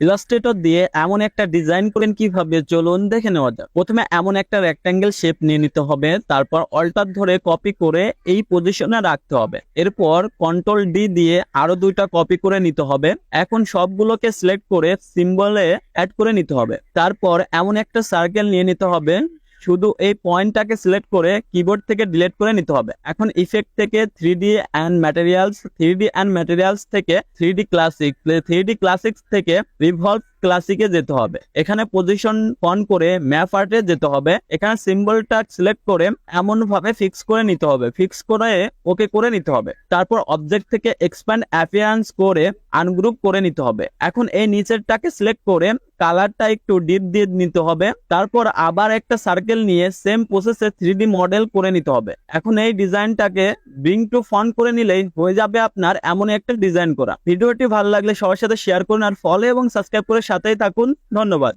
Illustrator দিয়ে এমন একটা ডিজাইন করেন কিভাবে, চলুন দেখে নেওয়া যাক। প্রথমে এমন একটা রেক্ট্যাঙ্গেল শেপ নিয়ে নিতে হবে, তারপর অল্টার ধরে কপি করে এই পজিশনে রাখতে হবে। এরপর কন্ট্রোল ডি দিয়ে আরো দুইটা কপি করে নিতে হবে। এখন সবগুলোকে সিলেক্ট করে সিম্বলে অ্যাড করে নিতে হবে। তারপর এমন একটা সার্কেল নিয়ে নিতে হবে, শুধু এই পয়েন্টটাকে সিলেক্ট করে কিবোর্ড থেকে ডিলিট করে নিতে হবে। এখন ইফেক্ট থেকে 3D অ্যান্ড ম্যাটেরিয়ালস থেকে 3D ক্লাসিক, 3D ক্লাসিক্স থেকে রিভলভ ক্লাসিকে যেতে হবে। এখানে পজিশন অন করে ম্যাপ আর্টে যেতে হবে। এখানে সিম্বলটা সিলেক্ট করে এমন ভাবে ফিক্স করে নিতে হবে, ফিক্স করে ওকে করে নিতে হবে। তারপর অবজেক্ট থেকে এক্সপ্যান্ড অ্যাপিয়ারেন্স করে আনগ্রুপ করে নিতে হবে। এখন এই নিচেরটাকে সিলেক্ট করে কালারটা একটু ডিপ দিয়ে নিতে হবে। তারপর আবার একটা সার্কেল নিয়ে সেম প্রসেসে 3D মডেল করে নিতে হবে। এখন এই ডিজাইনটাকে ব্রিং টু ফন্ট করে নিলেই হয়ে যাবে আপনার এমন একটা ডিজাইন করা। ভিডিওটি ভালো লাগলে সবার সাথে শেয়ার করুন আর ফলো এবং সাবস্ক্রাইব করে সাথেই থাকুন। ধন্যবাদ।